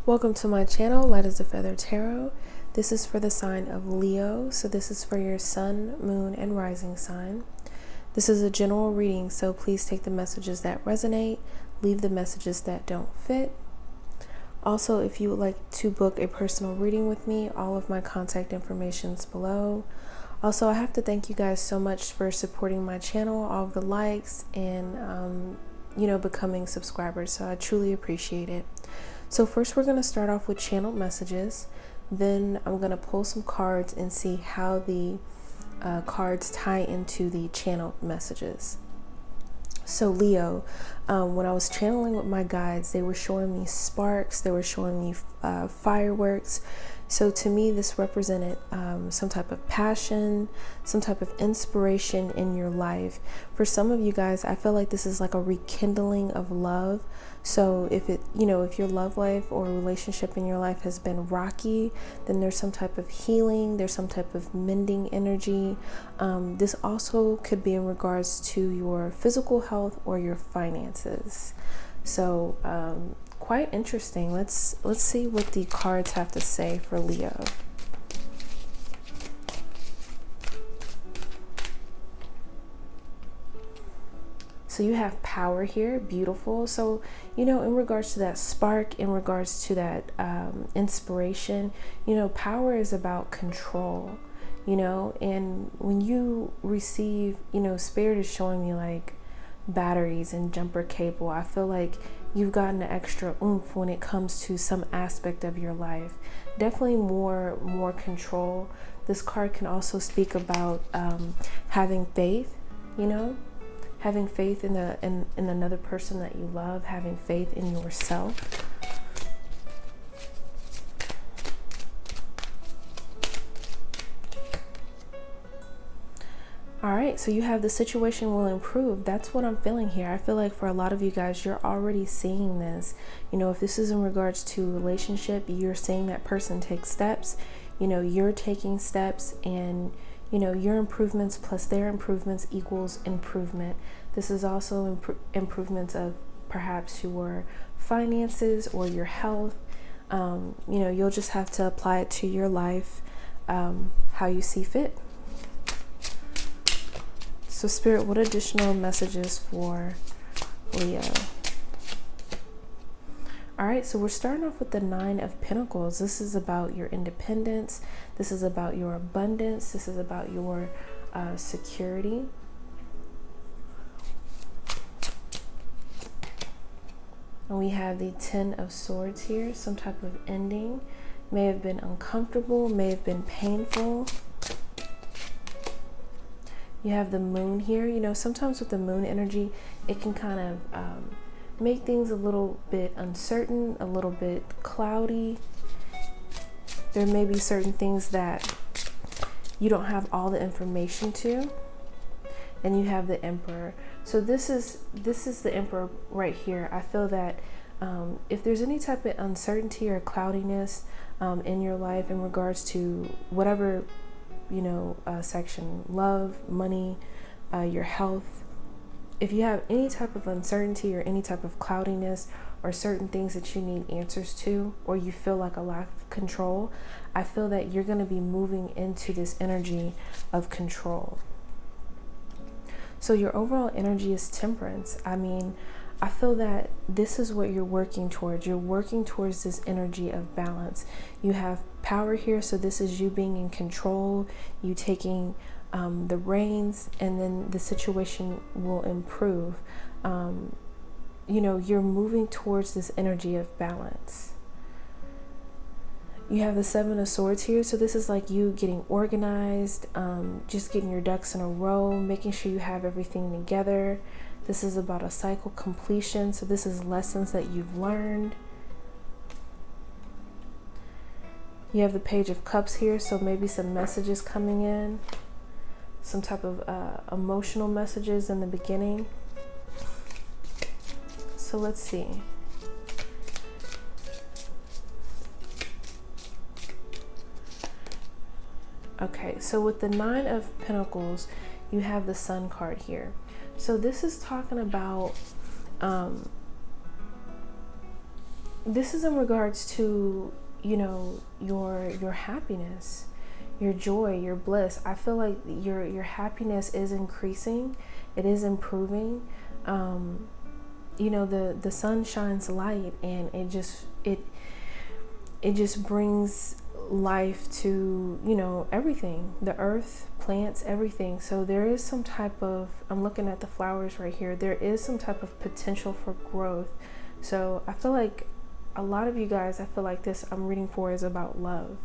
Welcome to my channel, LightAsAFeatherTarot. This is for the sign of Leo, so this is for your sun, moon, and rising sign. This is a general reading, so please take the messages that resonate, leave the messages that don't fit. Also, if you would like to book a personal reading with me, all of my contact information is below. Also, I have to thank you guys so much for supporting my channel, all of the likes, and becoming subscribers, so I truly appreciate it. So first we're going to start off with channeled messages, then I'm going to pull some cards and see how the cards tie into the channeled messages. So Leo, when I was channeling with my guides, they were showing me sparks, they were showing me fireworks. So to me, this represented some type of passion, some type of inspiration in your life. For some of you guys, I feel like this is like a rekindling of love. So if your love life or relationship in your life has been rocky, then there's some type of healing, there's some type of mending energy. This also could be in regards to your physical health or your finances. So quite interesting. Let's see what the cards have to say for Leo. So you have power here, beautiful. So, in regards to that spark, in regards to that inspiration, power is about control, and when you receive, Spirit is showing me like batteries and jumper cable. I feel like you've gotten an extra oomph when it comes to some aspect of your life. Definitely more control. This card can also speak about having faith, having faith in another person that you love, having faith in yourself. All right, so you have the situation will improve. That's what I'm feeling here. I feel like for a lot of you guys, you're already seeing this. If this is in regards to relationship, you're seeing that person take steps. You're taking steps, and your improvements plus their improvements equals improvement. This is also improvements of perhaps your finances or your health. You'll just have to apply it to your life how you see fit. So Spirit, what additional messages for Leo? All right, so we're starting off with the 9 of Pentacles. This is about your independence. This is about your abundance. This is about your security. And we have the 10 of Swords here. Some type of ending. May have been uncomfortable, may have been painful. You have the moon here. Sometimes with the moon energy, it can kind of make things a little bit uncertain, a little bit cloudy. There may be certain things that you don't have all the information to. And you have the Emperor. So this is the Emperor right here. I feel that if there's any type of uncertainty or cloudiness in your life in regards to whatever section, love, money, your health, if you have any type of uncertainty or any type of cloudiness or certain things that you need answers to, or you feel like a lack of control, I feel that you're going to be moving into this energy of control. So your overall energy is temperance. I feel that this is what you're working towards. You're working towards this energy of balance. You have power here, so this is you being in control, you taking the reins, and then the situation will improve. You're moving towards this energy of balance. You have the 7 of Swords here, so this is like you getting organized, just getting your ducks in a row, making sure you have everything together. This is about a cycle completion, so this is lessons that you've learned. You have the Page of Cups here, so maybe some messages coming in, some type of emotional messages in the beginning. So let's see. Okay, so with the 9 of Pentacles, you have the Sun card here. So this is talking about this is in regards to, you know, your happiness, your joy, your bliss. I feel like your happiness is increasing, it is improving. You know, the sun shines light, and it just brings life to, you know, everything, the earth, plants, everything. So there is some type of, I'm looking at the flowers right here, there is some type of potential for growth. So I feel like a lot of you guys, I feel like this I'm reading for is about love.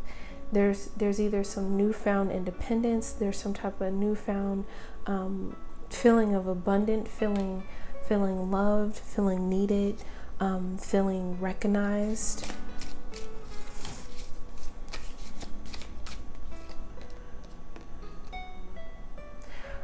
There's either some newfound independence, there's some type of newfound feeling of abundant, feeling loved, feeling needed, feeling recognized.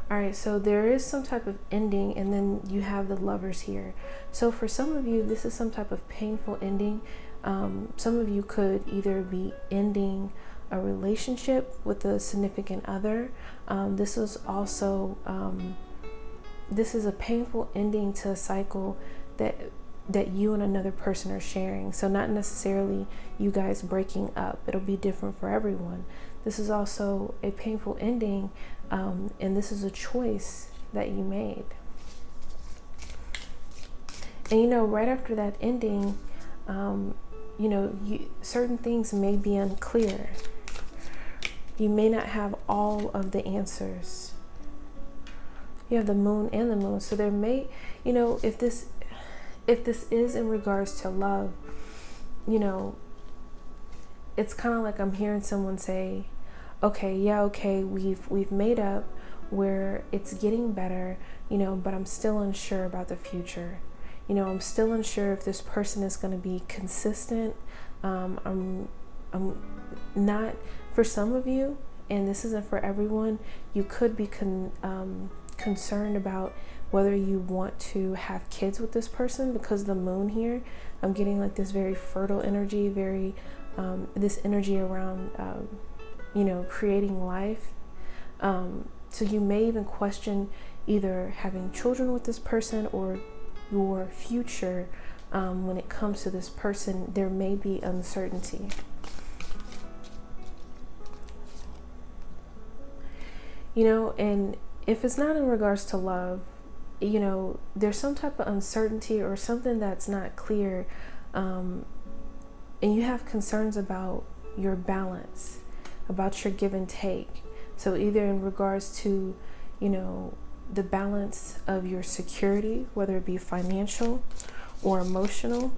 All right, so there is some type of ending, and then you have the Lovers here. So for some of you, this is some type of painful ending. Some of you could either be ending a relationship with a significant other. This is also, this is a painful ending to a cycle that you and another person are sharing. So not necessarily you guys breaking up. It'll be different for everyone. This is also a painful ending, and this is a choice that you made. And you know, right after that ending, you know, certain things may be unclear. You may not have all of the answers. You have the moon and the moon. So there may, you know, if this is in regards to love, you know, it's kind of like I'm hearing someone say, okay, yeah, okay, we've made up, where it's getting better, you know, but I'm still unsure about the future. You know, I'm still unsure if this person is going to be consistent. I'm not, for some of you, and this isn't for everyone, you could be concerned about whether you want to have kids with this person, because the moon here, I'm getting like this very fertile energy, very this energy around you know, creating life. So you may even question either having children with this person or your future. When it comes to this person, there may be uncertainty. You know, and if it's not in regards to love, you know, there's some type of uncertainty or something that's not clear, and you have concerns about your balance, about your give and take. So either in regards to, you know, the balance of your security, whether it be financial or emotional.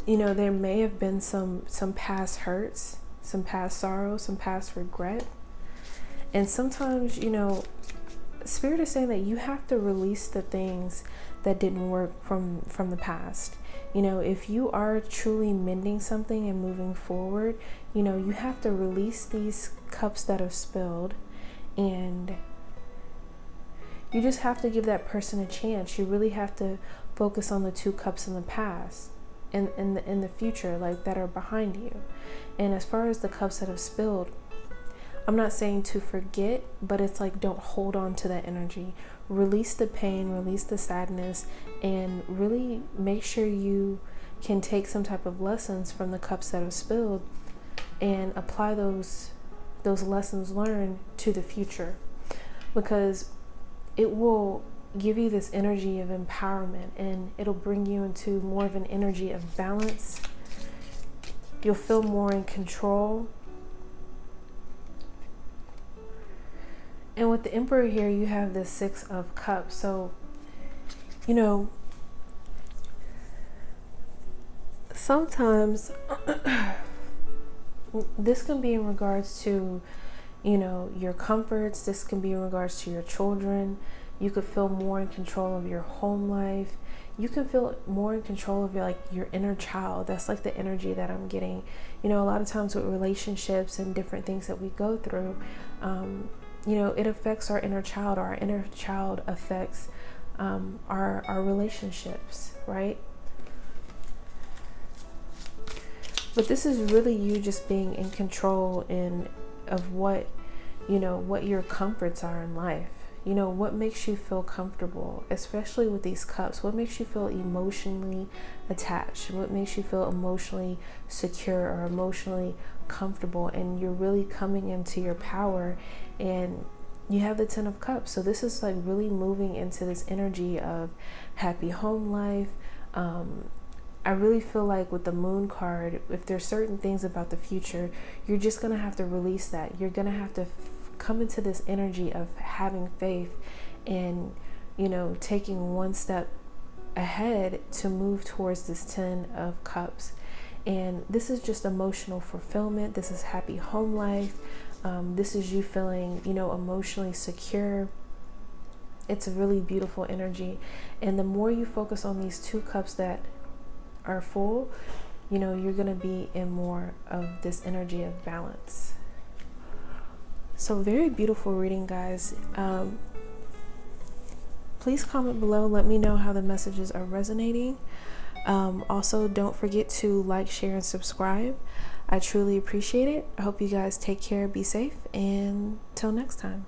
You know, there may have been some past hurts, some past sorrow, some past regret. And sometimes, you know, Spirit is saying that you have to release the things that didn't work from the past. You know, if you are truly mending something and moving forward, you know, you have to release these cups that have spilled, and you just have to give that person a chance. You really have to focus on the 2 cups in the past and in the future, like that are behind you. And as far as the cups that have spilled, I'm not saying to forget, but it's like, don't hold on to that energy. Release the pain, release the sadness, and really make sure you can take some type of lessons from the cups that have spilled and apply those lessons learned to the future, because it will give you this energy of empowerment, and it'll bring you into more of an energy of balance. You'll feel more in control. And with the Emperor here, you have the 6 of Cups. So, you know, sometimes this can be in regards to, you know, your comforts. This can be in regards to your children. You could feel more in control of your home life. You can feel more in control of your inner child. That's like the energy that I'm getting. You know, a lot of times with relationships and different things that we go through, you know, it affects our inner child. Our inner child affects our relationships, right? But this is really you just being in control of what, you know, what your comforts are in life. you know, what makes you feel comfortable, especially with these cups? What makes you feel emotionally attached? What makes you feel emotionally secure or emotionally comfortable? And you're really coming into your power, and you have the 10 of Cups. So this is like really moving into this energy of happy home life. I really feel like with the Moon card, if there's certain things about the future, you're just going to have to release that. You're going to have to come into this energy of having faith and, you know, taking one step ahead to move towards this 10 of Cups. And this is just emotional fulfillment. This is happy home life. This is you feeling, you know, emotionally secure. It's a really beautiful energy. And the more you focus on these 2 cups that are full, you know, you're going to be in more of this energy of balance. So very beautiful reading, guys. Please comment below. Let me know how the messages are resonating. Also, don't forget to like, share, and subscribe. I truly appreciate it. I hope you guys take care, be safe, and till next time.